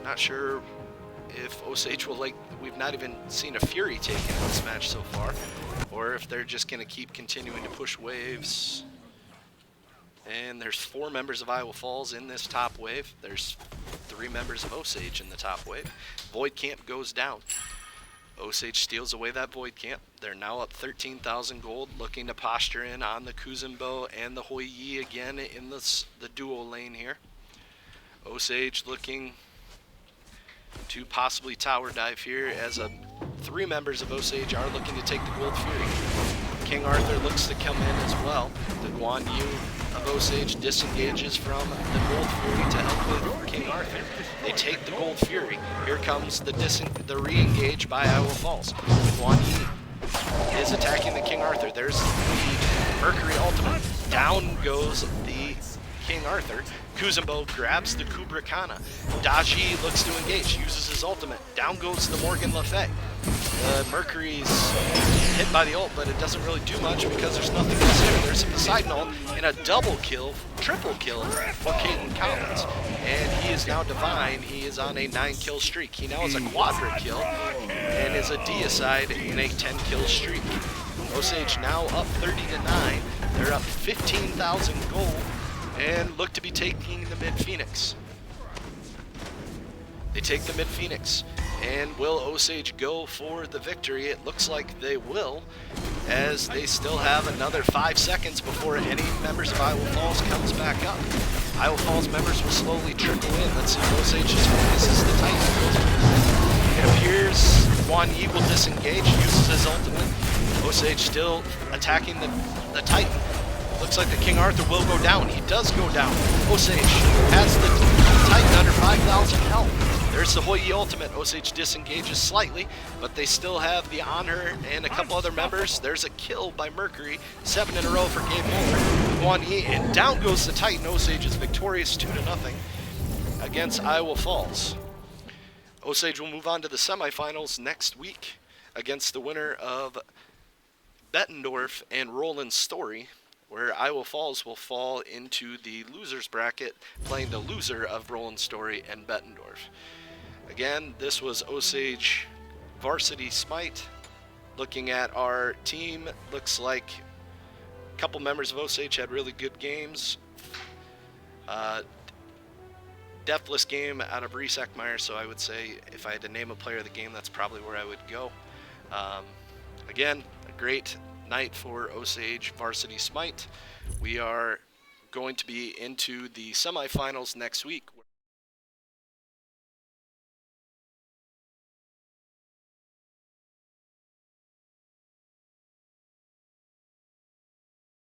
Not sure if Osage will, like, we've not even seen a Fury taken in this match so far, or if they're just going to keep continuing to push waves. And there's 4 members of Iowa Falls in this top wave. There's 3 members of Osage in the top wave. Void Camp goes down. Osage steals away that Void Camp. They're now up 13,000 gold, looking to posture in on the Kuzumbo and the Hoi Yi again in the duo lane here. Osage looking to possibly tower dive here, as 3 members of Osage are looking to take the Gold Fury. King Arthur looks to come in as well. The Guan Yu of Osage disengages from the Gold Fury to help with King Arthur. They take the Gold Fury. Here comes the re-engage by Iowa Falls. Guan Yi is attacking the King Arthur. There's the Mercury ultimate. Down goes the King Arthur. Kuzumbo grabs the Kumbracana. Daji looks to engage, uses his ultimate. Down goes the Morgan Le Fay. The Mercury's hit by the ult, but it doesn't really do much because there's nothing else here. There's a Poseidon ult and a double kill, triple kill for Caden Collins. And he is now divine. He is on a 9-kill streak. He now has a quadra kill and is a deicide in a 10-kill streak. Osage now up 30 to 9. They're up 15,000 gold and look to be taking the Mid Phoenix. They take the Mid Phoenix. And will Osage go for the victory? It looks like they will, as they still have another 5 seconds before any members of Iowa Falls comes back up. Iowa Falls members will slowly trickle in. Let's see if Osage just focuses the Titan. appears Guan Yi will disengage, uses his ultimate. Osage still attacking the Titan. Looks like the King Arthur will go down. He does go down. Osage has the Titan under 5,000 health. There's the Hoi Yi ultimate. Osage disengages slightly, but they still have the Honor and a couple other members. There's a kill by Mercury. 7 in a row for game over. Guan Yi, and down goes the Titan. Osage is victorious 2-0 against Iowa Falls. Osage will move on to the semifinals next week against the winner of Bettendorf and Roland Story, where Iowa Falls will fall into the losers bracket, playing the loser of Roland Story and Bettendorf. Again, this was Osage Varsity Smite. Looking at our team, looks like a couple members of Osage had really good games. Deathless game out of Reese Eckmeyer, so I would say if I had to name a player of the game, that's probably where I would go. Again, a great night for Osage Varsity Smite. We are going to be into the semifinals next week.